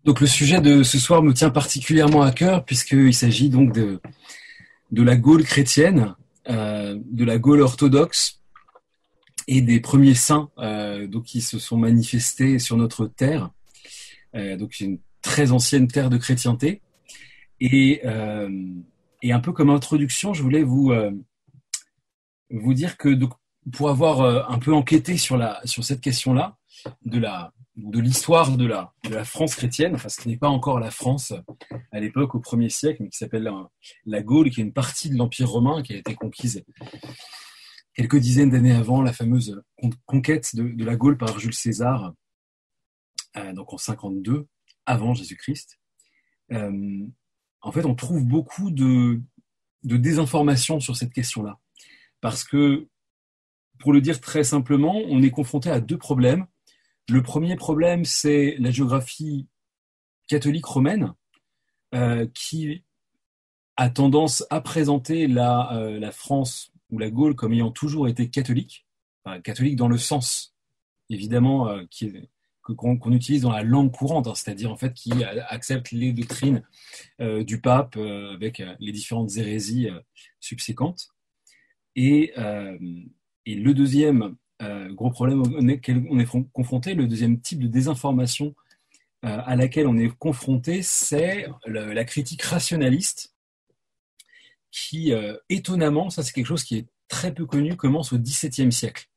Donc le sujet de ce soir me tient particulièrement à cœur puisqu'il s'agit donc de la Gaule chrétienne, de la Gaule orthodoxe et des premiers saints donc qui se sont manifestés sur notre terre. Donc une très ancienne terre de chrétienté. Et, euh, et un peu comme introduction, je voulais vous dire que donc, pour avoir un peu enquêté sur cette question-là, de l'histoire de la France chrétienne, enfin ce qui n'est pas encore la France à l'époque au 1er siècle, mais qui s'appelle la Gaule, qui est une partie de l'Empire romain qui a été conquise quelques dizaines d'années avant la fameuse conquête de la Gaule par Jules César, donc en 52 avant Jésus-Christ. En fait, on trouve beaucoup de désinformation sur cette question-là. Parce que, pour le dire très simplement, on est confronté à deux problèmes. Le premier problème, c'est la géographie catholique romaine, qui a tendance à présenter la France ou la Gaule comme ayant toujours été catholique, enfin, catholique dans le sens, évidemment, qu'on utilise dans la langue courante, hein, c'est-à-dire en fait qui accepte les doctrines du pape avec les différentes hérésies subséquentes. Et, euh, et le deuxième gros problème auquel on est confronté, le deuxième type de désinformation à laquelle on est confronté, c'est la critique rationaliste qui, étonnamment, ça c'est quelque chose qui est très peu connu, commence au XVIIe siècle.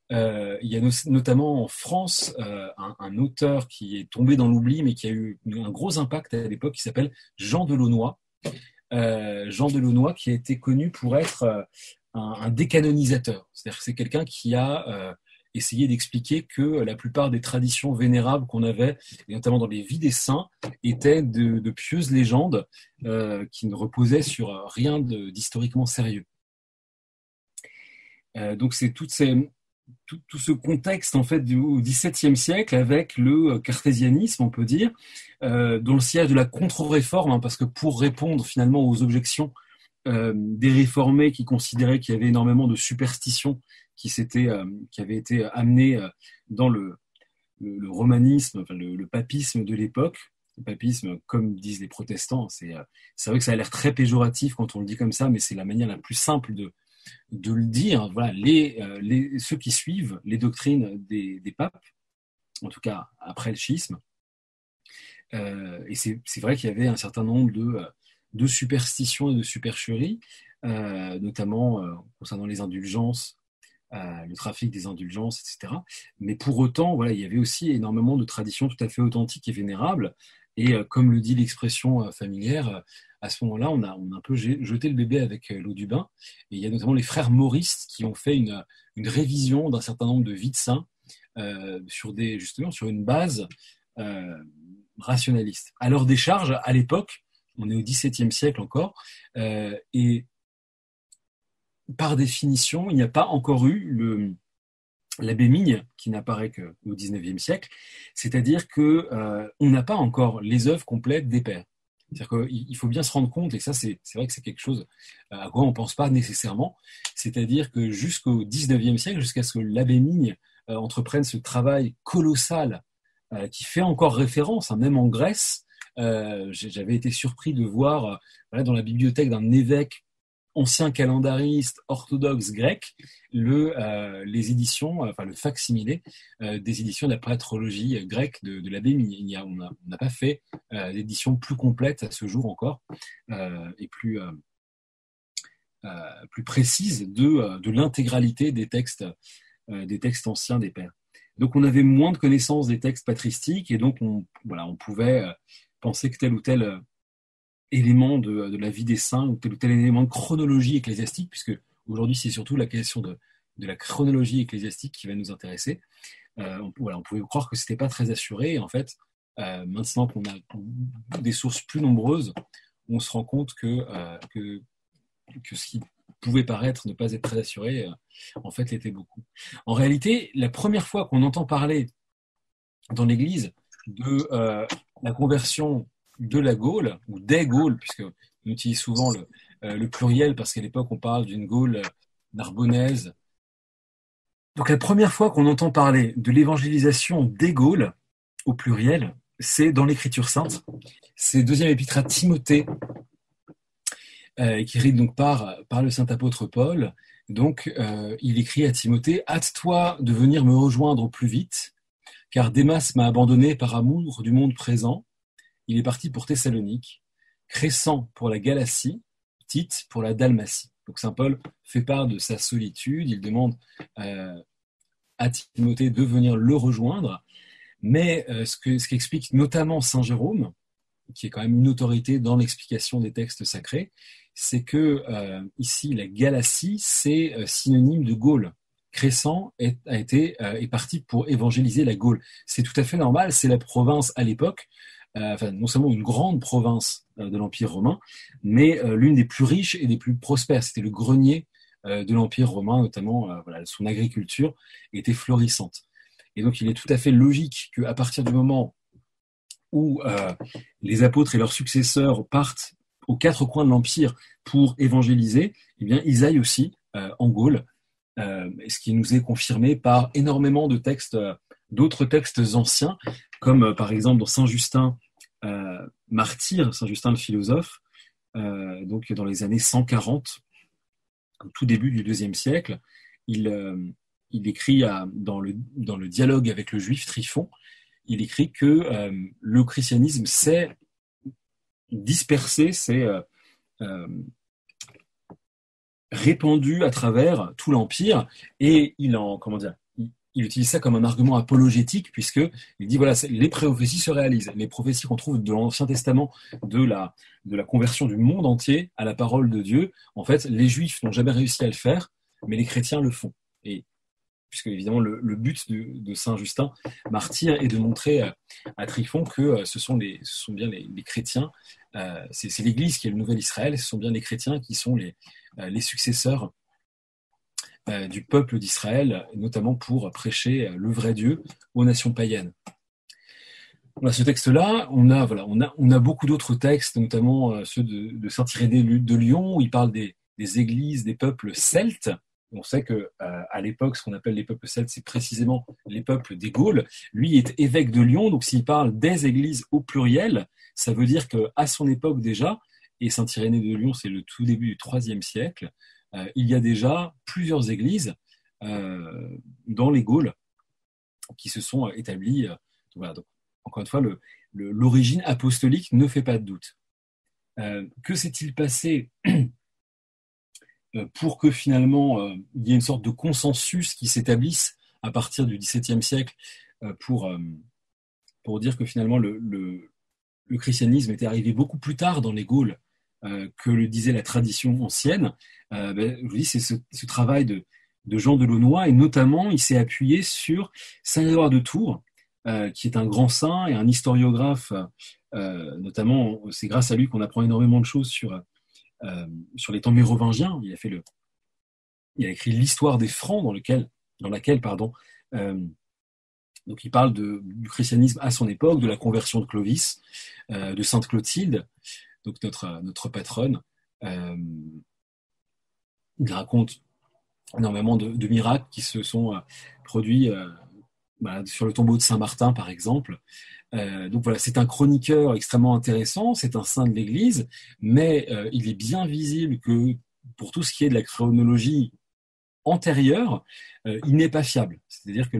Il y a notamment en France un auteur qui est tombé dans l'oubli, mais qui a eu un gros impact à l'époque, qui s'appelle Jean Delaunoy. Jean Delaunoy qui a été connu pour être un décanonisateur. C'est-à-dire que c'est quelqu'un qui a essayé d'expliquer que la plupart des traditions vénérables qu'on avait, et notamment dans les vies des saints, étaient de pieuses légendes qui ne reposaient sur rien d'historiquement sérieux. Donc c'est tout ce contexte en fait au XVIIe siècle avec le cartésianisme, on peut dire, dans le sillage de la contre-réforme, hein, parce que pour répondre finalement aux objections des réformés qui considéraient qu'il y avait énormément de superstitions qui avaient été amenées dans le romanisme, enfin le papisme de l'époque. Le papisme, comme disent les protestants, c'est vrai que ça a l'air très péjoratif quand on le dit comme ça, mais c'est la manière la plus simple de le dire. Voilà, ceux qui suivent les doctrines des papes, en tout cas après le schisme, et c'est vrai qu'il y avait un certain nombre de superstitions et de supercheries, notamment concernant les indulgences, le trafic des indulgences, etc. Mais pour autant, voilà, il y avait aussi énormément de traditions tout à fait authentiques et vénérables. Et comme le dit l'expression familière, à ce moment-là, on a un peu jeté le bébé avec l'eau du bain. Et il y a notamment les frères mauristes qui ont fait une révision d'un certain nombre de vies de saints justement sur une base rationaliste. À leur décharge, à l'époque, on est au XVIIe siècle encore, et par définition, il n'y a pas encore eu l'abbé Migne qui n'apparaît qu'au XIXe siècle, c'est-à-dire que on n'a pas encore les œuvres complètes des pères. C'est-à-dire qu'il faut bien se rendre compte, et ça c'est vrai que c'est quelque chose à quoi on ne pense pas nécessairement, c'est-à-dire que jusqu'au XIXe siècle, jusqu'à ce que l'abbé Migne entreprenne ce travail colossal qui fait encore référence, hein, même en Grèce, j'avais été surpris de voir voilà, dans la bibliothèque d'un évêque ancien calendariste orthodoxe grec, les éditions, enfin le fac-similé des éditions de la patrologie grecque de l'abbé Migne. On n'a pas fait d'édition plus complète à ce jour encore et plus précise de l'intégralité des textes anciens des pères. Donc on avait moins de connaissances des textes patristiques et donc on pouvait penser que tel ou tel élément de la vie des saints ou tel élément de chronologie ecclésiastique, puisque aujourd'hui c'est surtout la question de la chronologie ecclésiastique qui va nous intéresser. On pouvait croire que c'était pas très assuré, et en fait, maintenant qu'on a des sources plus nombreuses, on se rend compte que ce qui pouvait paraître ne pas être très assuré, en fait l'était beaucoup. En réalité, la première fois qu'on entend parler dans l'Église de la conversion de la Gaule, ou des Gaules, puisqu'on utilise souvent le pluriel, parce qu'à l'époque, on parle d'une Gaule narbonnaise. Donc la première fois qu'on entend parler de l'évangélisation des Gaules, au pluriel, c'est dans l'Écriture sainte. C'est deuxième épître à Timothée, écrit donc par le saint apôtre Paul. Donc, il écrit à Timothée: hâte-toi de venir me rejoindre au plus vite, car Démas m'a abandonné par amour du monde présent. Il est parti pour Thessalonique, Crescent pour la Galatie, Tite pour la Dalmatie. Donc saint Paul fait part de sa solitude, il demande à Timothée de venir le rejoindre, mais ce qu'explique notamment saint Jérôme, qui est quand même une autorité dans l'explication des textes sacrés, c'est que ici la Galatie, c'est synonyme de Gaule. Crescent est parti pour évangéliser la Gaule. C'est tout à fait normal, c'est la province à l'époque, non seulement une grande province de l'Empire romain, mais l'une des plus riches et des plus prospères. C'était le grenier de l'Empire romain, notamment son agriculture était florissante. Et donc il est tout à fait logique qu'à partir du moment où les apôtres et leurs successeurs partent aux quatre coins de l'Empire pour évangéliser, eh bien, ils aillent aussi en Gaule, ce qui nous est confirmé par énormément de textes, d'autres textes anciens, comme par exemple dans Saint Justin martyr, Saint Justin le philosophe, donc dans les années 140, au tout début du IIe siècle, il écrit dans le dialogue avec le juif Tryphon, il écrit que le christianisme s'est dispersé, s'est répandu à travers tout l'Empire, et il utilise ça comme un argument apologétique, puisqu'il dit, voilà, les prophéties se réalisent. Les prophéties qu'on trouve dans l'Ancien Testament de la conversion du monde entier à la parole de Dieu, en fait, les Juifs n'ont jamais réussi à le faire, mais les chrétiens le font. Et puisque évidemment le but de Saint Justin martyr est de montrer à Tryphon que ce sont bien les chrétiens, c'est l'Église qui est le nouvel Israël, ce sont bien les chrétiens qui sont les successeurs du peuple d'Israël, notamment pour prêcher le vrai Dieu aux nations païennes. Voilà, ce texte-là, on a beaucoup d'autres textes, notamment ceux de saint Irénée de Lyon, où il parle des églises des peuples celtes. On sait que à l'époque, ce qu'on appelle les peuples celtes, c'est précisément les peuples des Gaules. Lui est évêque de Lyon, donc s'il parle des églises au pluriel, ça veut dire qu'à son époque déjà, et saint Irénée de Lyon, c'est le tout début du IIIe siècle, il y a déjà plusieurs églises dans les Gaules qui se sont établies. Voilà, donc, encore une fois, l'origine apostolique ne fait pas de doute. Que s'est-il passé pour que finalement il y ait une sorte de consensus qui s'établisse à partir du XVIIe siècle pour dire que finalement le christianisme était arrivé beaucoup plus tard dans les Gaules que le disait la tradition ancienne. Je vous dis, c'est ce travail de Jean de Launois, et notamment il s'est appuyé sur saint Édouard de Tours, qui est un grand saint et un historiographe, notamment c'est grâce à lui qu'on apprend énormément de choses sur les temps mérovingiens. Il a écrit l'histoire des Francs dans laquelle donc il parle du christianisme à son époque, de la conversion de Clovis, de sainte Clotilde, donc notre patronne. Il raconte énormément de miracles qui se sont produits sur le tombeau de Saint-Martin, par exemple. Donc voilà, c'est un chroniqueur extrêmement intéressant, c'est un saint de l'Église, mais il est bien visible que pour tout ce qui est de la chronologie antérieure, il n'est pas fiable. C'est-à-dire que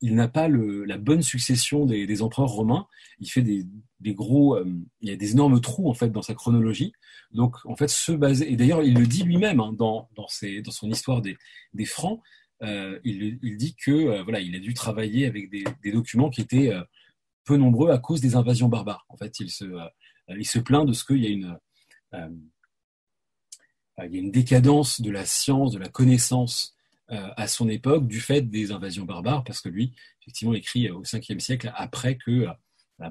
il n'a pas la bonne succession des empereurs romains. Il fait des gros, il y a des énormes trous en fait dans sa chronologie. Donc en fait, et d'ailleurs il le dit lui-même dans son histoire des Francs. Il dit que il a dû travailler avec des documents qui étaient peu nombreux à cause des invasions barbares. En fait, il se plaint de ce qu'il y a une décadence de la science, de la connaissance à son époque du fait des invasions barbares, parce que lui, effectivement, écrit au 5e siècle après que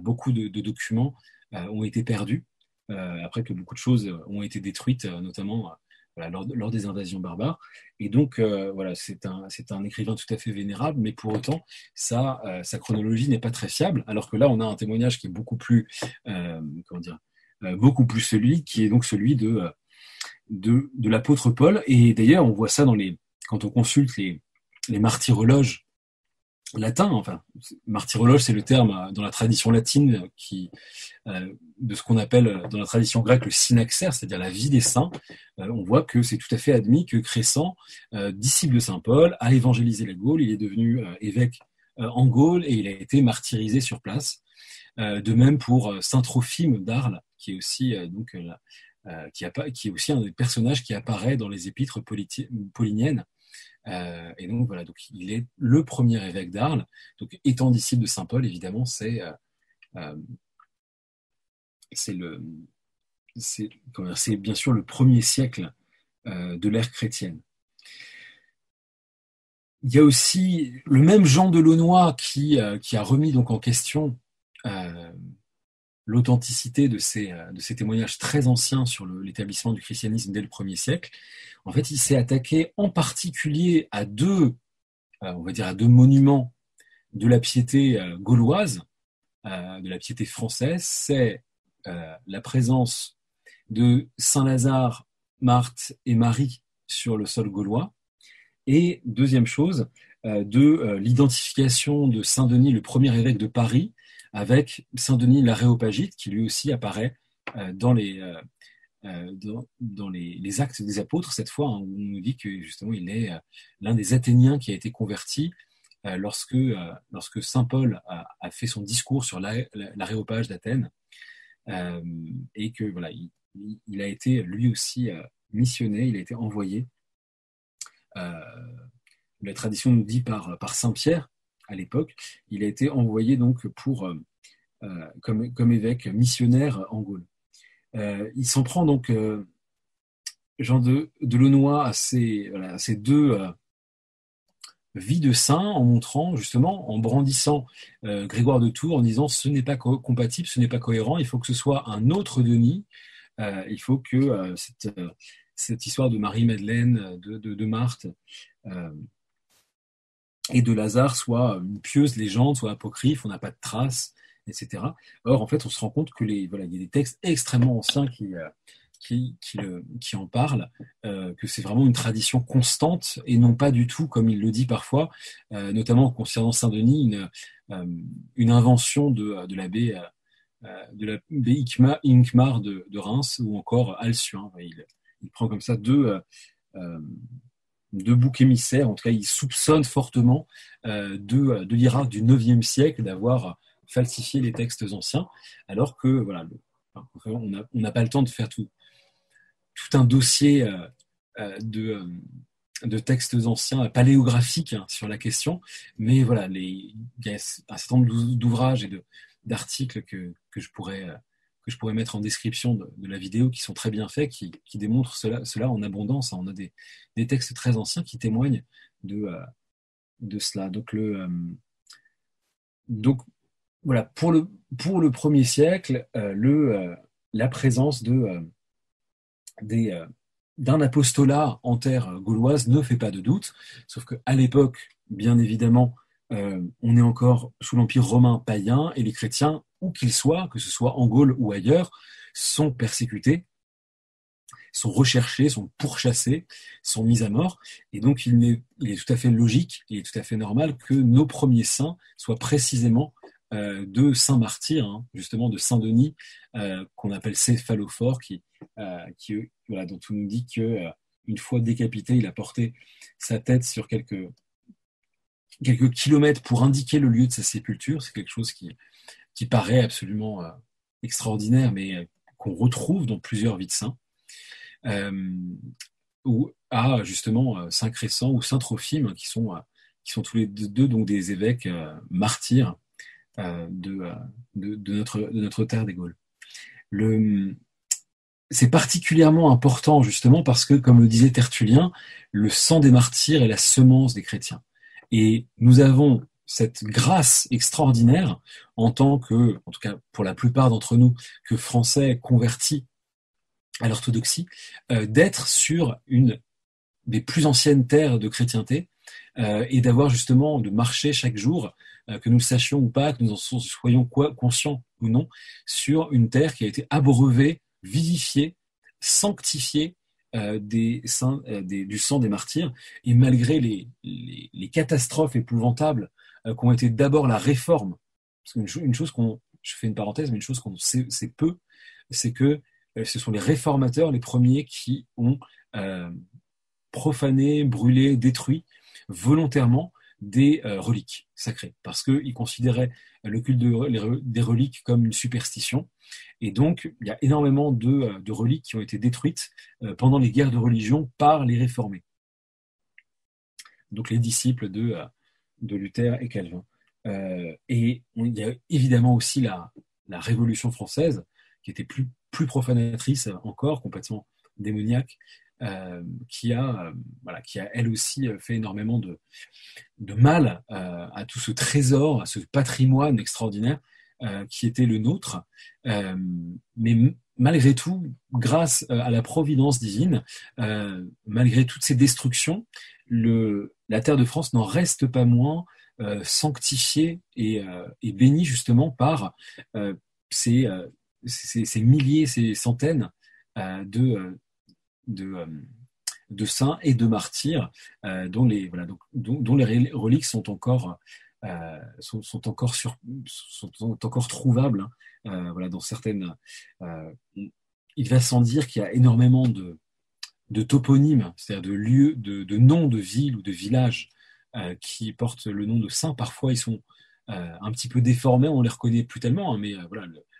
beaucoup de documents ont été perdus, après que beaucoup de choses ont été détruites, notamment lors des invasions barbares. Et donc, c'est un écrivain tout à fait vénérable, mais pour autant, sa chronologie n'est pas très fiable, alors que là, on a un témoignage qui est beaucoup plus, beaucoup plus solide, qui est donc celui de l'apôtre Paul. Et d'ailleurs, on voit ça quand on consulte les martyrologes latin, enfin, martyrologe, c'est le terme dans la tradition latine de ce qu'on appelle dans la tradition grecque le synaxaire, c'est-à-dire la vie des saints. On voit que c'est tout à fait admis que Crescent, disciple de saint Paul, a évangélisé la Gaule. Il est devenu évêque en Gaule et il a été martyrisé sur place. De même pour saint Trophime d'Arles, qui est aussi qui est aussi un des personnages qui apparaît dans les épîtres pauliniennes. Et donc voilà, donc il est le premier évêque d'Arles. Donc étant disciple de saint Paul, évidemment, c'est bien sûr le premier siècle de l'ère chrétienne. Il y a aussi le même Jean de Launois qui a remis donc en question l'authenticité de ces témoignages très anciens sur l'établissement du christianisme dès le 1er siècle. En fait, il s'est attaqué en particulier à deux monuments de la piété gauloise, de la piété française. C'est la présence de Saint Lazare, Marthe et Marie sur le sol gaulois. Et deuxième chose, de l'identification de Saint Denis, le premier évêque de Paris, avec Saint Denis l'Aréopagite, qui lui aussi apparaît dans les Actes des Apôtres, cette fois, où on nous dit que justement il est l'un des Athéniens qui a été converti lorsque Saint Paul a fait son discours sur l'Aréopage d'Athènes, et que voilà, il a été lui aussi missionné, il a été envoyé. La tradition nous dit par Saint Pierre à l'époque, il a été envoyé donc comme évêque missionnaire en Gaule. Il s'en prend donc Jean de Launois à ces deux vies de saints, en montrant justement, en brandissant Grégoire de Tours, en disant ce n'est pas compatible, ce n'est pas cohérent, il faut que ce soit un autre Denis, il faut que cette histoire de Marie-Madeleine, de Marthe et de Lazare soit une pieuse légende, soit apocryphe, on n'a pas de traces, etc. Or, en fait, on se rend compte que il y a des textes extrêmement anciens qui en parlent, que c'est vraiment une tradition constante et non pas du tout, comme il le dit parfois, notamment concernant Saint-Denis, une invention de l'abbé Hincmar de Reims ou encore Alcuin. Il prend comme ça deux boucs émissaires, en tout cas il soupçonne fortement de l'Irak du IXe siècle d'avoir falsifié les textes anciens, alors que voilà, on n'a pas le temps de faire tout un dossier de textes anciens paléographiques sur la question, mais voilà, il y a un certain nombre d'ouvrages et d'articles que je pourrais mettre en description de la vidéo, qui sont très bien faits, qui démontrent cela en abondance. On a des textes très anciens qui témoignent de cela. Donc voilà, pour le 1er siècle, la présence d'un apostolat en terre gauloise ne fait pas de doute, sauf qu'à l'époque, bien évidemment, on est encore sous l'Empire romain païen, et les chrétiens, où qu'ils soient, que ce soit en Gaule ou ailleurs, sont persécutés, sont recherchés, sont pourchassés, sont mis à mort. Et donc, il est tout à fait logique, il est tout à fait normal que nos premiers saints soient précisément de saints martyrs, justement de Saint-Denis, qu'on appelle céphalophore, dont on nous dit que une fois décapité, il a porté sa tête sur quelques kilomètres pour indiquer le lieu de sa sépulture. C'est quelque chose qui paraît absolument extraordinaire, mais qu'on retrouve dans plusieurs vies de saints. Ou à justement Saint Crescent ou Saint Trophime, qui sont tous les deux donc des évêques martyrs de notre terre des Gaules. C'est particulièrement important justement parce que, comme le disait Tertullien, le sang des martyrs est la semence des chrétiens. Et nous avons cette grâce extraordinaire en tant que, en tout cas pour la plupart d'entre nous, que Français convertis à l'orthodoxie, d'être sur une des plus anciennes terres de chrétienté, et d'avoir justement de marcher chaque jour, que nous le sachions ou pas, que nous en soyons conscients ou non, sur une terre qui a été abreuvée, vivifiée, sanctifiée du sang des martyrs, et malgré les catastrophes épouvantables qui ont été d'abord la réforme. Parce qu'une chose je fais une parenthèse, mais une chose qu'on sait c'est peu, c'est que ce sont les réformateurs les premiers qui ont profané, brûlé, détruit volontairement des reliques sacrées, parce qu'ils considéraient le culte des reliques comme une superstition. Et donc, il y a énormément de reliques qui ont été détruites pendant les guerres de religion par les réformés. Donc les disciples de Luther et Calvin. Et il y a évidemment aussi la Révolution française, qui était plus profanatrice encore, complètement démoniaque, qui a elle aussi fait énormément de mal à tout ce trésor, à ce patrimoine extraordinaire qui était le nôtre. Mais malgré tout, grâce à la providence divine, malgré toutes ces destructions, la terre de France n'en reste pas moins sanctifiée et bénie justement par ces milliers, ces centaines de saints et de martyrs dont les reliques sont encore trouvables. Dans certaines. Il va sans dire qu'il y a énormément de toponymes, c'est-à-dire de lieux, de noms de villes ou de villages qui portent le nom de saints. Parfois, ils sont un petit peu déformés, on les reconnaît plus tellement, hein, mais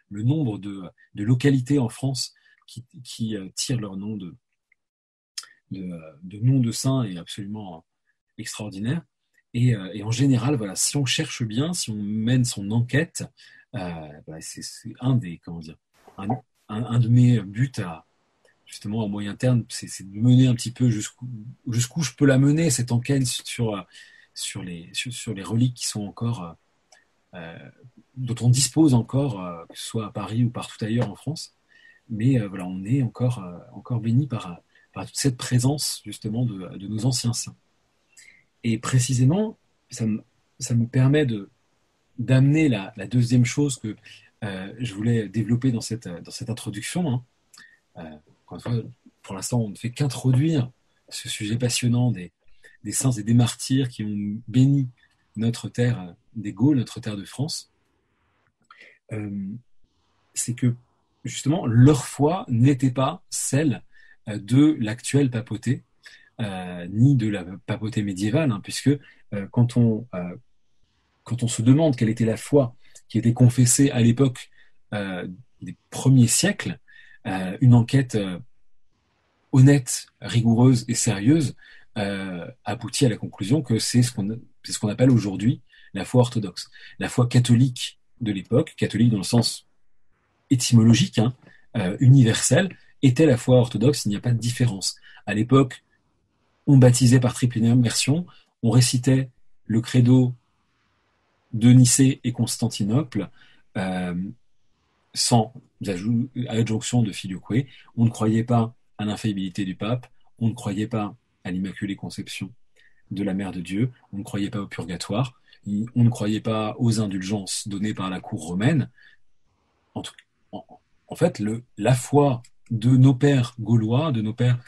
le nombre de localités en France qui tirent leur nom de noms de saints est absolument extraordinaire. Et en général, si on cherche bien, si on mène son enquête, c'est un de mes buts justement à moyen terme, c'est de mener un petit peu jusqu'où je peux la mener, cette enquête sur les reliques qui sont encore dont on dispose encore, que ce soit à Paris ou partout ailleurs en France. Mais on est encore béni par toute cette présence justement de nos anciens saints. Et précisément, ça me permet d'amener la deuxième chose que je voulais développer dans cette introduction. Encore une fois, pour l'instant, on ne fait qu'introduire ce sujet passionnant des saints et des martyrs qui ont béni notre terre des Gaules, notre terre de France. C'est que justement, leur foi n'était pas celle de l'actuelle papauté, ni de la papauté médiévale, puisque quand on se demande quelle était la foi qui était confessée à l'époque des premiers siècles, une enquête honnête, rigoureuse et sérieuse aboutit à la conclusion que c'est ce qu'on appelle aujourd'hui la foi orthodoxe. La foi catholique de l'époque, catholique dans le sens étymologique, universel, était la foi orthodoxe, il n'y a pas de différence. À l'époque, on baptisait par triple immersion, on récitait le credo de Nicée et Constantinople, sans adjonction de filioque. On ne croyait pas à l'infaillibilité du pape, on ne croyait pas à l'Immaculée Conception de la Mère de Dieu, on ne croyait pas au purgatoire, on ne croyait pas aux indulgences données par la cour romaine. En fait, la foi de nos pères gaulois, de nos pères,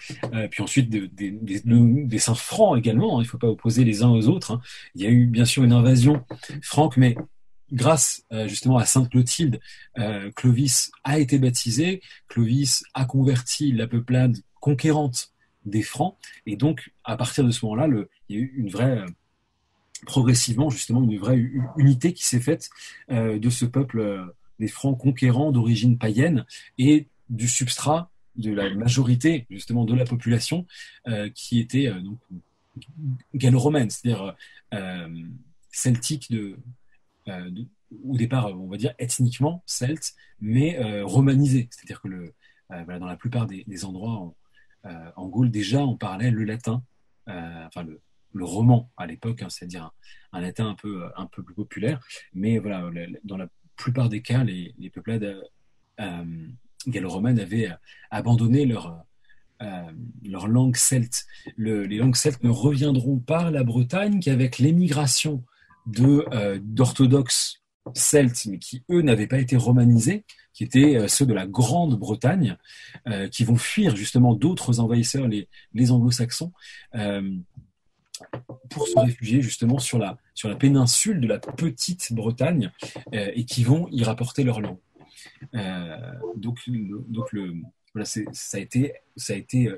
puis ensuite des saints francs également, il ne faut pas opposer les uns aux autres. Il y a eu bien sûr une invasion franque, mais grâce justement à Sainte Clotilde, Clovis a été baptisé, Clovis a converti la peuplade conquérante des Francs, et donc à partir de ce moment-là, il y a eu une vraie, progressivement justement, une vraie unité qui s'est faite de ce peuple des Francs conquérants d'origine païenne et du substrat de la majorité justement de la population qui était donc gallo-romaine, c'est-à-dire celtique au départ, on va dire ethniquement celte, mais romanisé, c'est-à-dire que dans la plupart des endroits en Gaule déjà on parlait le latin, le roman à l'époque, c'est-à-dire un latin un peu plus populaire, mais dans la plupart des cas, les peuplades gallo-romaines avaient abandonné leur langue celte. Les langues celtes ne reviendront par la Bretagne qu'avec l'émigration d'orthodoxes celtes, mais qui, eux, n'avaient pas été romanisés, qui étaient ceux de la Grande-Bretagne, qui vont fuir justement d'autres envahisseurs, les anglo-saxons, pour se réfugier justement sur sur la péninsule de la petite Bretagne et qui vont y rapporter leur langue. Voilà, ça a été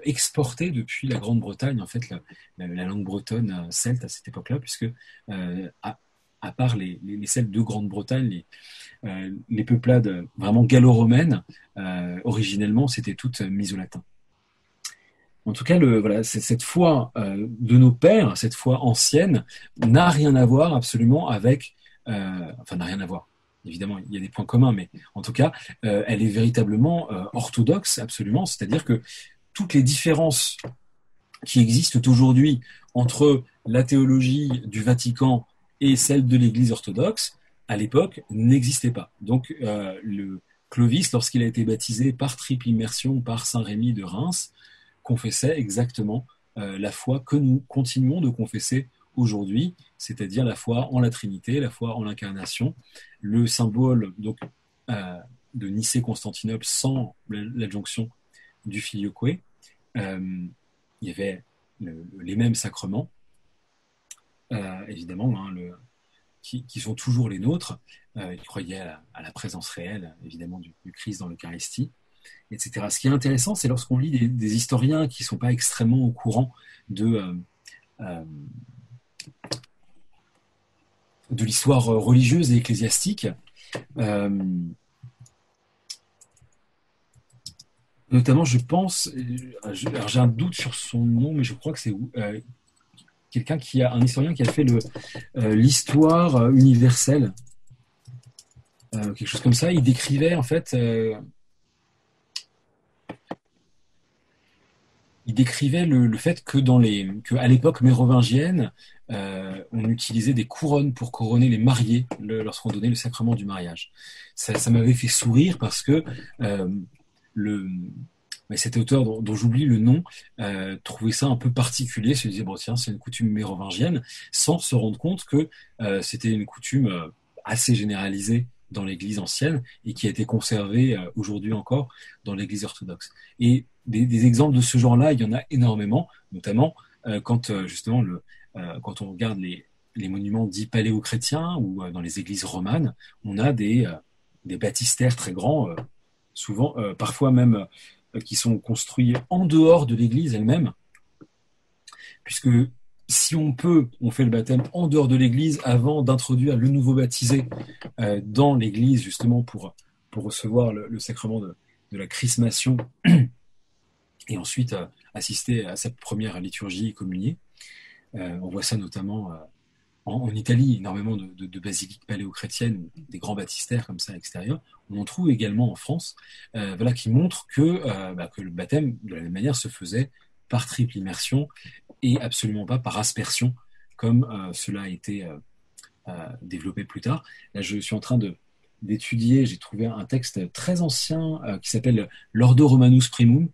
exporté depuis la Grande-Bretagne, en fait, la langue bretonne celte à cette époque-là, puisque à part les Celtes de Grande-Bretagne, les peuplades vraiment gallo-romaines, originellement, c'était toutes mises au latin. En tout cas, voilà, cette foi de nos pères, cette foi ancienne, n'a rien à voir absolument avec, enfin n'a rien à voir. Évidemment, il y a des points communs, mais en tout cas, elle est véritablement orthodoxe, absolument. C'est-à-dire que toutes les différences qui existent aujourd'hui entre la théologie du Vatican et celle de l'Église orthodoxe, à l'époque, n'existaient pas. Donc, le Clovis, lorsqu'il a été baptisé par triple immersion par Saint Rémy de Reims, confessait exactement la foi que nous continuons de confesser aujourd'hui, c'est-à-dire la foi en la Trinité, la foi en l'incarnation, le symbole donc de Nicée-Constantinople sans l'adjonction du Filioque. Il y avait les mêmes sacrements, évidemment, hein, qui sont toujours les nôtres. Ils croyaient à la présence réelle, évidemment, du Christ dans l'Eucharistie, etc. Ce qui est intéressant, c'est lorsqu'on lit des historiens qui ne sont pas extrêmement au courant de l'histoire religieuse et ecclésiastique, notamment, je pense, alors j'ai un doute sur son nom, mais je crois que c'est un historien qui a fait l'histoire universelle, quelque chose comme ça. Il décrivait en fait. Il décrivait le fait que à l'époque mérovingienne, on utilisait des couronnes pour couronner les mariés lorsqu'on donnait le sacrement du mariage. Ça m'avait fait sourire parce que cet auteur dont j'oublie le nom trouvait ça un peu particulier, se disait bon tiens c'est une coutume mérovingienne, sans se rendre compte que c'était une coutume assez généralisée dans l'Église ancienne et qui a été conservée aujourd'hui encore dans l'Église orthodoxe. Et des exemples de ce genre-là, il y en a énormément, notamment quand on regarde les monuments dits paléo-chrétiens ou dans les églises romanes, on a des baptistères très grands, souvent, parfois même qui sont construits en dehors de l'église elle-même, puisque si on fait le baptême en dehors de l'église avant d'introduire le nouveau baptisé dans l'église, justement pour recevoir le sacrement de la chrismation et ensuite assister à cette première liturgie communiée. On voit ça notamment en Italie, énormément de basiliques paléo-chrétiennes, des grands baptistères comme ça à l'extérieur. On en trouve également en France, qui montrent que le baptême, de la même manière, se faisait par triple immersion et absolument pas par aspersion, comme cela a été développé plus tard. Là, je suis en train d'étudier, j'ai trouvé un texte très ancien qui s'appelle l'Ordo Romanus Primus,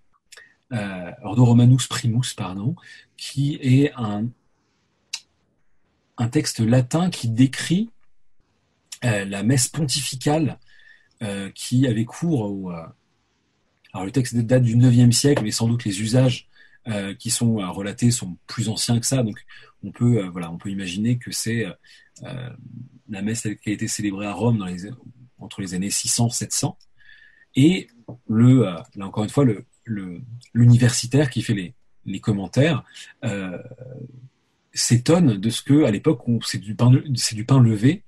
qui est un texte latin qui décrit la messe pontificale qui avait cours alors le texte date du 9e siècle, mais sans doute les usages qui sont relatés sont plus anciens que ça, donc on peut imaginer que c'est la messe qui a été célébrée à Rome entre les années 600-700, et là encore une fois l'universitaire qui fait les commentaires s'étonne de ce que à l'époque c'est du pain levé,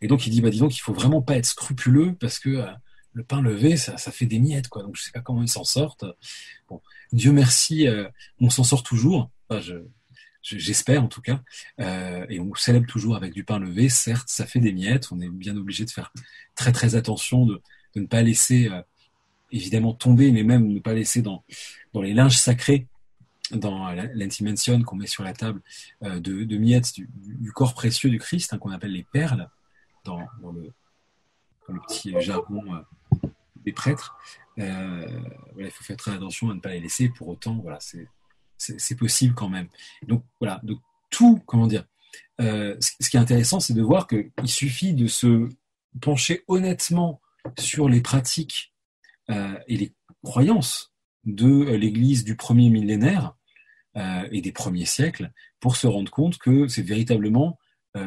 et donc il dit dis donc il faut vraiment pas être scrupuleux parce que le pain levé ça fait des miettes quoi, donc je sais pas comment ils s'en sortent. Bon, Dieu merci, on s'en sort toujours, j'espère en tout cas, et on célèbre toujours avec du pain levé. Certes ça fait des miettes, on est bien obligé de faire très très attention de ne pas laisser évidemment tomber, mais même ne pas laisser dans les linges sacrés, dans l'antimension qu'on met sur la table, de miettes du corps précieux du Christ, qu'on appelle les perles dans le petit jargon des prêtres. Il faut faire très attention à ne pas les laisser. Pour autant, c'est possible quand même. Donc voilà, donc tout, ce qui est intéressant, c'est de voir qu'il suffit de se pencher honnêtement sur les pratiques et les croyances de l'Église du premier millénaire et des premiers siècles pour se rendre compte que c'est véritablement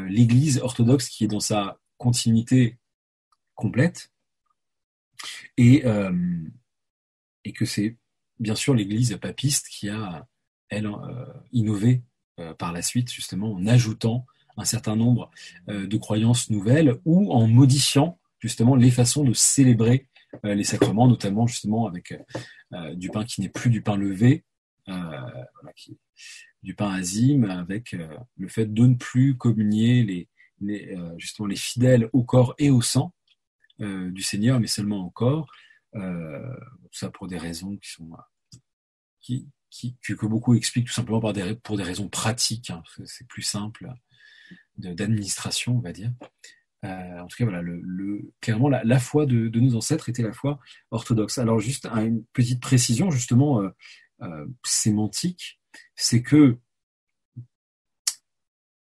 l'Église orthodoxe qui est dans sa continuité complète, et que c'est bien sûr l'Église papiste qui a, elle, innové par la suite, justement, en ajoutant un certain nombre de croyances nouvelles ou en modifiant justement les façons de célébrer les sacrements, notamment justement avec du pain qui n'est plus du pain levé, du pain azime, avec le fait de ne plus communier justement les fidèles au corps et au sang du Seigneur, mais seulement au corps. Tout ça pour des raisons qui sont que beaucoup expliquent tout simplement pour des raisons pratiques. Hein, c'est plus simple d'administration, on va dire. En tout cas, voilà, clairement, la foi de nos ancêtres était la foi orthodoxe. Alors, juste une petite précision, justement, sémantique, c'est que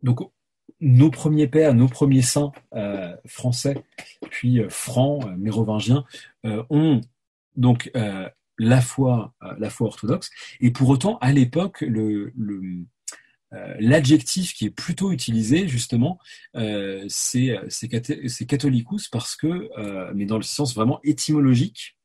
donc nos premiers pères, nos premiers saints français, puis francs, mérovingiens, ont donc la foi orthodoxe. Et pour autant, à l'époque, l'adjectif qui est plutôt utilisé, justement, c'est catholicus parce que, mais dans le sens vraiment étymologique,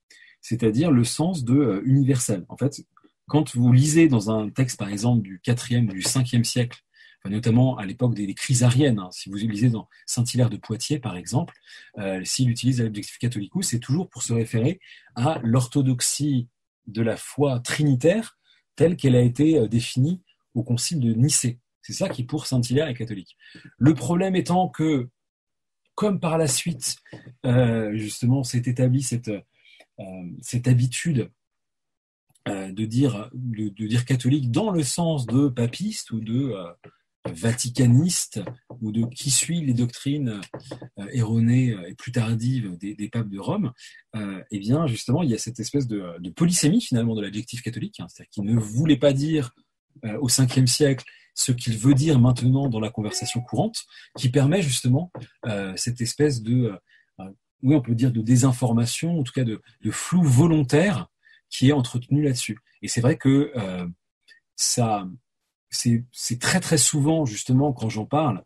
c'est-à-dire le sens de universel. En fait, quand vous lisez dans un texte, par exemple, du 4e ou du 5e siècle, enfin, notamment à l'époque des chrysariennes, hein, si vous lisez dans Saint-Hilaire de Poitiers, par exemple, s'il utilise l'adjectif catholicus, c'est toujours pour se référer à l'orthodoxie de la foi trinitaire telle qu'elle a été définie au concile de Nicée. C'est ça qui, pour Saint-Hilaire, est catholique. Le problème étant que, comme par la suite, justement, s'est établie cette habitude de dire catholique dans le sens de papiste ou de vaticaniste ou de qui suit les doctrines erronées et plus tardives des papes de Rome, eh bien, justement, il y a cette espèce de polysémie, finalement, de l'adjectif catholique, hein, c'est-à-dire qu'il ne voulait pas dire au 5e siècle ce qu'il veut dire maintenant dans la conversation courante, qui permet justement cette espèce oui, on peut dire de désinformation, en tout cas de flou volontaire qui est entretenu là-dessus. Et c'est vrai que c'est très très souvent, justement, quand j'en parle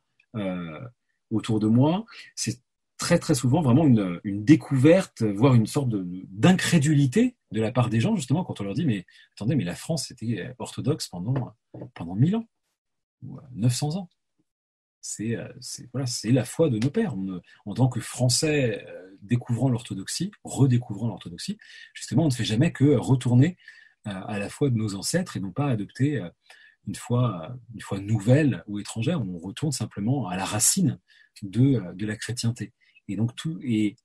autour de moi, c'est très très souvent vraiment une découverte, voire une sorte d'incrédulité de la part des gens, justement, quand on leur dit, mais attendez, mais la France était orthodoxe pendant 1000 ans, ou 900 ans. C'est la foi de nos pères. En tant que Français découvrant l'orthodoxie, redécouvrant l'orthodoxie, justement, on ne fait jamais que retourner à la foi de nos ancêtres et non pas adopter une foi nouvelle ou étrangère. On retourne simplement à la racine de la chrétienté. Et donc et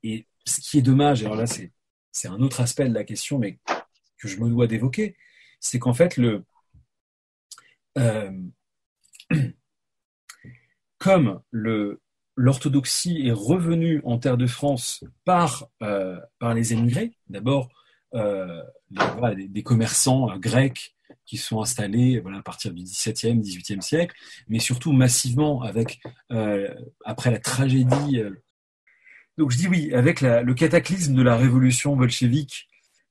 ce qui est dommage, alors là c'est un autre aspect de la question, mais que je me dois d'évoquer, c'est qu'en fait comme l'orthodoxie est revenue en terre de France par les émigrés, d'abord des commerçants grecs qui sont installés à partir du XVIIe, XVIIIe siècle, mais surtout massivement après la tragédie. Donc je dis oui, avec le cataclysme de la révolution bolchevique,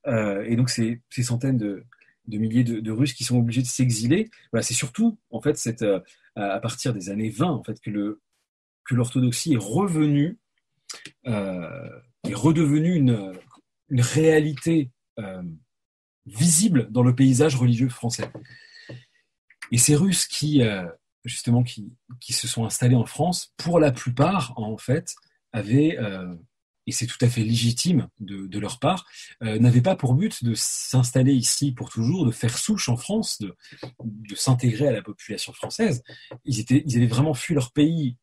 et donc ces centaines de milliers de Russes qui sont obligés de s'exiler. Voilà, c'est surtout en fait à partir des années 20 en fait que l'orthodoxie est revenue, est redevenue une réalité visible dans le paysage religieux français. Et ces Russes justement qui se sont installés en France, pour la plupart en fait avaient et c'est tout à fait légitime de leur part, n'avaient pas pour but de s'installer ici pour toujours, de faire souche en France, de s'intégrer à la population française. Ils avaient vraiment fui leur pays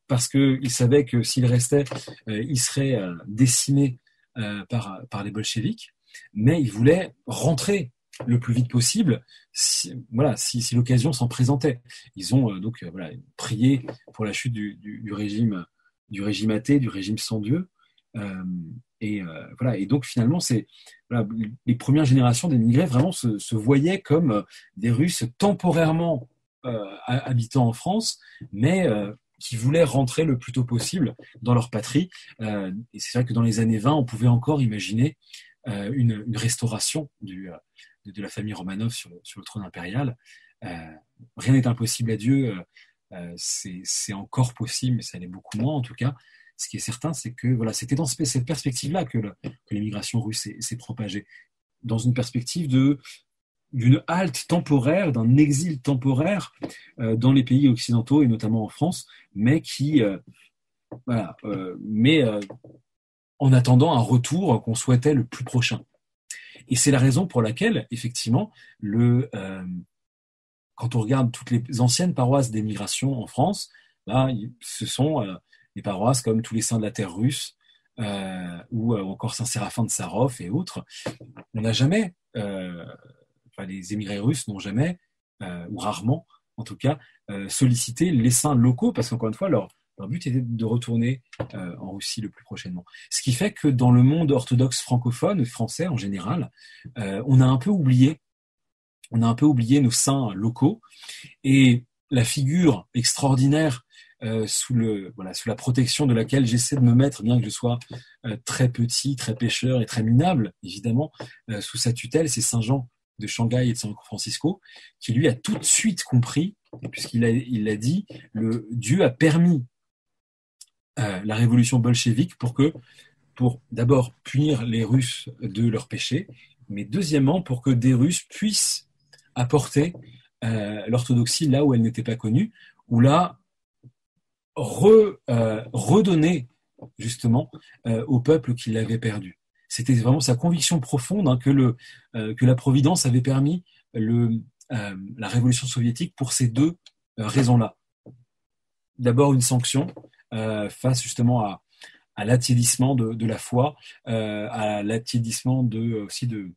parce qu'ils savaient que s'ils restaient, ils seraient décimés par les bolcheviks, mais ils voulaient rentrer le plus vite possible si l'occasion s'en présentait. Ils ont prié pour la chute du régime athée, du régime sans Dieu. Et donc finalement les premières générations d'émigrés vraiment se voyaient comme des Russes temporairement habitant en France, mais qui voulaient rentrer le plus tôt possible dans leur patrie. Et c'est vrai que dans les années 20, on pouvait encore imaginer une restauration de la famille Romanov sur le trône impérial. Rien n'est impossible à Dieu. c'est encore possible, mais ça l'est beaucoup moins en tout cas. Ce qui est certain, c'est que voilà, c'était dans cette perspective-là que l'immigration russe s'est propagée, dans une perspective d'une halte temporaire, d'un exil temporaire dans les pays occidentaux et notamment en France, mais en attendant un retour qu'on souhaitait le plus prochain. Et c'est la raison pour laquelle, effectivement, quand on regarde toutes les anciennes paroisses d'émigration en France, là, ce sont des paroisses comme tous les saints de la terre russe, ou encore Saint-Séraphin de Sarov et autres. On n'a jamais, les émigrés russes n'ont jamais, ou rarement en tout cas, sollicité les saints locaux, parce qu'encore une fois, leur but était de retourner en Russie le plus prochainement. Ce qui fait que dans le monde orthodoxe francophone, français en général, on a un peu oublié nos saints locaux, et la figure extraordinaire sous la protection de laquelle j'essaie de me mettre, bien que je sois très petit, très pécheur et très minable, évidemment, sous sa tutelle, c'est Saint Jean de Shanghai et de San Francisco, qui lui a tout de suite compris, puisqu'il l'a dit, Dieu a permis la révolution bolchevique pour d'abord punir les Russes de leurs péchés, mais deuxièmement pour que des Russes puissent apporter l'orthodoxie là où elle n'était pas connue, ou là redonner justement au peuple qui l'avait perdu. C'était vraiment sa conviction profonde que la Providence avait permis la révolution soviétique pour ces deux raisons-là. D'abord une sanction face justement à l'attiédissement de la foi, à l'attiédissement aussi de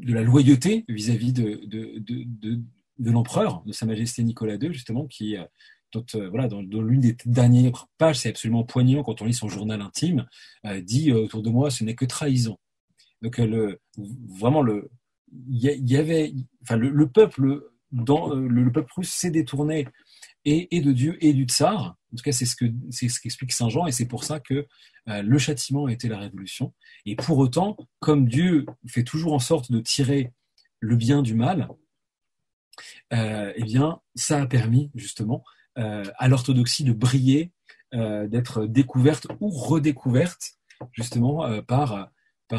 la loyauté vis-à-vis de l'empereur, de Sa Majesté Nicolas II, justement, dans l'une des dernières pages, c'est absolument poignant quand on lit son journal intime, dit autour de moi, ce n'est que trahison. Donc le peuple le peuple russe s'est détourné et de Dieu et du tsar. En tout cas, c'est ce qu'explique Saint Jean, et c'est pour ça que le châtiment a été la révolution. Et pour autant, comme Dieu fait toujours en sorte de tirer le bien du mal, eh bien, ça a permis justement à l'orthodoxie de briller, d'être découverte ou redécouverte justement par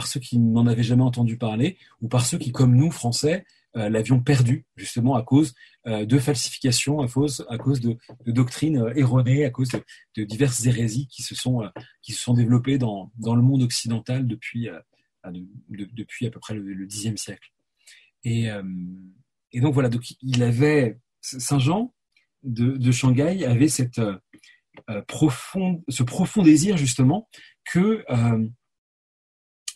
ceux qui n'en avaient jamais entendu parler, ou par ceux qui, comme nous, Français, l'avions perdu justement à cause de falsifications, à cause de doctrines erronées, à cause de diverses hérésies qui se sont développées dans le monde occidental depuis à peu près le Xe siècle. Et donc voilà, donc Saint Jean de Shanghai avait ce profond désir justement que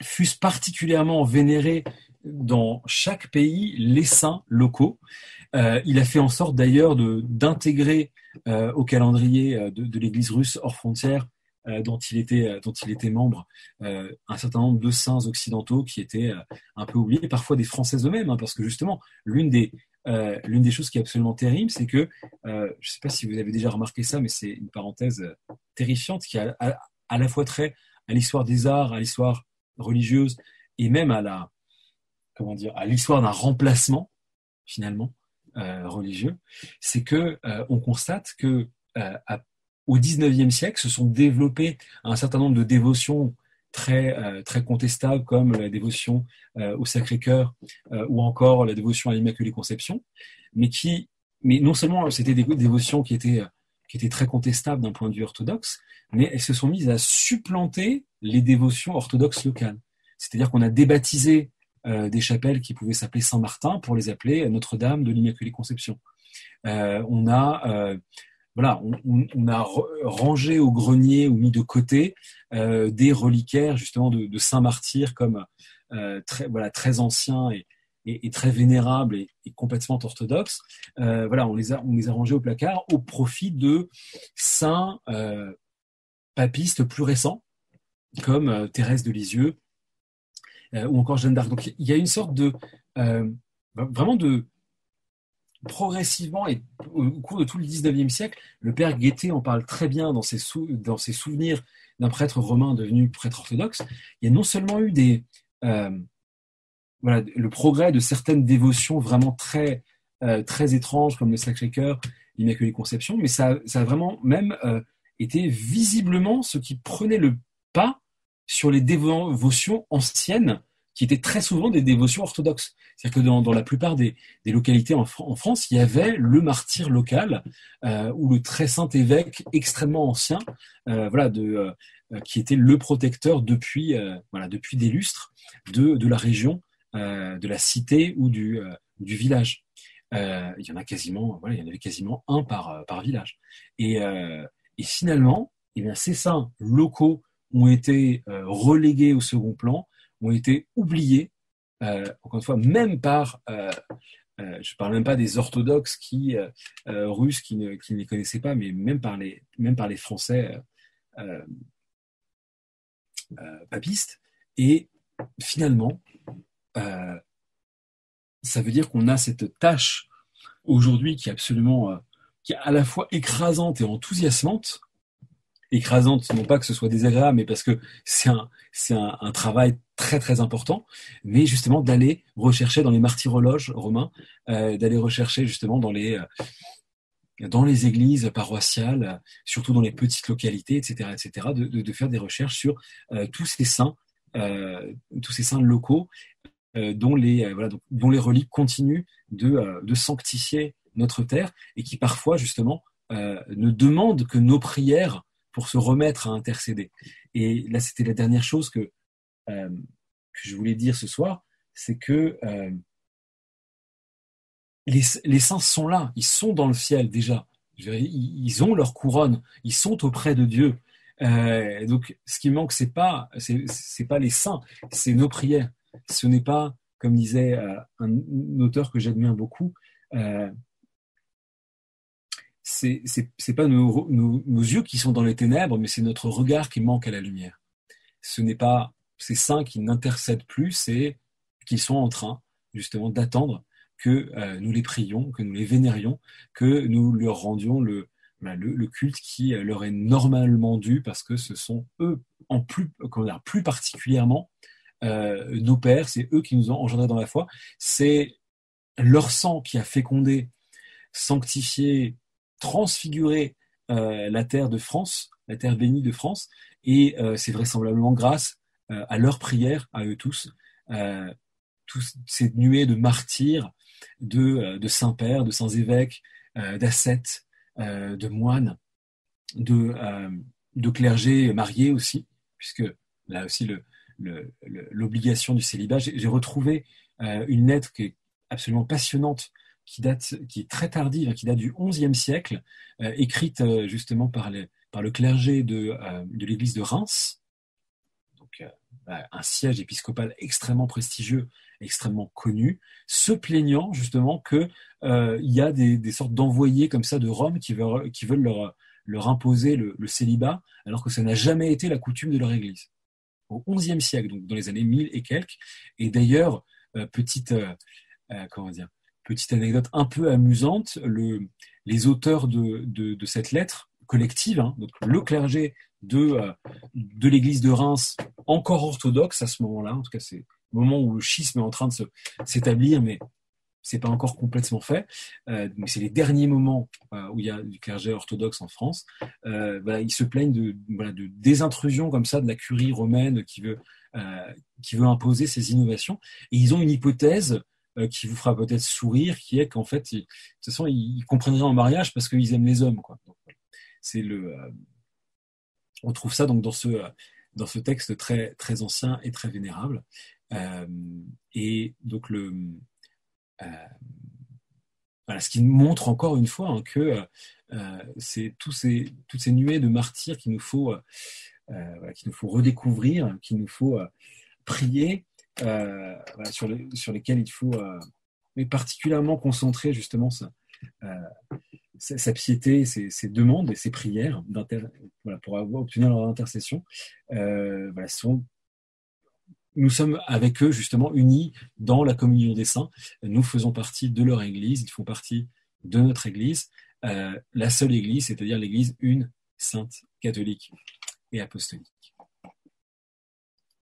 fussent particulièrement vénérés dans chaque pays les saints locaux. Il a fait en sorte d'ailleurs d'intégrer au calendrier de l'Église russe hors frontières, dont il était membre, un certain nombre de saints occidentaux qui étaient un peu oubliés, parfois des Français eux-mêmes, hein, parce que justement l'une des choses qui est absolument terrible, c'est que je ne sais pas si vous avez déjà remarqué ça, mais c'est une parenthèse terrifiante qui a à la fois trait à l'histoire des arts, à l'histoire religieuse, et même à l'histoire d'un remplacement finalement religieux. C'est que on constate que au XIXe siècle se sont développées un certain nombre de dévotions très contestables, comme la dévotion au Sacré-Cœur ou encore la dévotion à l'Immaculée Conception, mais non seulement c'était des dévotions qui étaient très contestables d'un point de vue orthodoxe, mais elles se sont mises à supplanter les dévotions orthodoxes locales. C'est-à-dire qu'on a débaptisé des chapelles qui pouvaient s'appeler Saint-Martin pour les appeler Notre-Dame de l'Immaculée Conception. On a rangé au grenier ou mis de côté des reliquaires justement de saints martyrs comme très anciens et très vénérables et complètement orthodoxes. On les a rangés au placard au profit de saints papistes plus récents comme Thérèse de Lisieux ou encore Jeanne d'Arc. Donc il y a une sorte vraiment de progressivement, et au cours de tout le XIXe siècle, le père Guettet en parle très bien dans ses souvenirs d'un prêtre romain devenu prêtre orthodoxe. Il y a non seulement eu le progrès de certaines dévotions vraiment très très étranges comme le Sacré-Cœur, l'Immaculée Conception, mais ça a vraiment même été visiblement ce qui prenait le pas sur les dévotions anciennes, qui étaient très souvent des dévotions orthodoxes. C'est-à-dire que dans la plupart des localités en France, il y avait le martyr local ou le très saint évêque extrêmement ancien, qui était le protecteur depuis des lustres de la région, de la cité ou du village. Il y en avait quasiment un par village. Et finalement, eh bien, ces saints locaux ont été relégués au second plan, ont été oubliés, encore une fois, même je parle même pas des orthodoxes russes qui ne les connaissaient pas, mais même par les Français papistes. Et finalement, ça veut dire qu'on a cette tâche aujourd'hui qui est absolument, qui est à la fois écrasante et enthousiasmante. Écrasante, non pas que ce soit désagréable, mais parce que c'est un travail très très important, mais justement d'aller rechercher dans les martyrologes romains, d'aller rechercher justement dans les églises paroissiales, surtout dans les petites localités, etc., de faire des recherches sur tous ces saints locaux dont les reliques continuent de sanctifier notre terre et qui parfois justement ne demandent que nos prières pour se remettre à intercéder. Et là, c'était la dernière chose que je voulais dire ce soir, c'est que les saints sont là, ils sont dans le ciel déjà. Ils ont leur couronne, ils sont auprès de Dieu. Donc, ce qui manque, c'est pas les saints, c'est nos prières. Ce n'est pas, comme disait un auteur que j'admire beaucoup, c'est pas nos yeux qui sont dans les ténèbres, mais c'est notre regard qui manque à la lumière. Ce n'est pas ces saints qui n'intercèdent plus, c'est qu'ils sont en train justement d'attendre que nous les prions, que nous les vénérions, que nous leur rendions le culte qui leur est normalement dû, parce que ce sont eux, plus particulièrement, nos pères, c'est eux qui nous ont engendrés dans la foi, c'est leur sang qui a fécondé, sanctifié, transfigurer la terre de France, la terre bénie de France, et c'est vraisemblablement grâce à leurs prières, à eux tous, toutes ces nuées de martyrs, de saints-pères, de saints-évêques, d'ascètes, de moines, de clergés mariés aussi, puisque là aussi l'obligation du célibat. J'ai retrouvé une lettre qui est absolument passionnante, qui est très tardive, qui date du XIe siècle, écrite justement par le clergé de l'église de Reims, donc un siège épiscopal extrêmement prestigieux, extrêmement connu, se plaignant justement que il y a des sortes d'envoyés comme ça de Rome qui veulent leur imposer le célibat, alors que ça n'a jamais été la coutume de leur église. Au XIe siècle, donc dans les années 1000 et quelques. Et d'ailleurs, petite anecdote un peu amusante, les auteurs de cette lettre collective, donc le clergé de l'église de Reims, encore orthodoxe à ce moment-là, en tout cas c'est le moment où le schisme est en train de s'établir, mais c'est pas encore complètement fait, mais c'est les derniers moments où il y a du clergé orthodoxe en France. Ils se plaignent de des intrusions comme ça de la curie romaine qui veut imposer ces innovations, et ils ont une hypothèse qui vous fera peut-être sourire, qui est qu'en fait, de toute façon, ils comprendraient en mariage parce qu'ils aiment les hommes, quoi. Donc, c'est on trouve ça donc dans ce texte très très ancien et très vénérable, et donc ce qui montre encore une fois que c'est toutes ces nuées de martyrs qu'il nous faut redécouvrir, qu'il nous faut prier, sur lesquels il faut mais particulièrement concentrer justement sa piété, ses demandes et ses prières pour obtenir leur intercession. Nous sommes avec eux justement unis dans la communion des saints. Nous faisons partie de leur Église, ils font partie de notre Église, la seule Église, c'est-à-dire l'Église une, sainte, catholique et apostolique.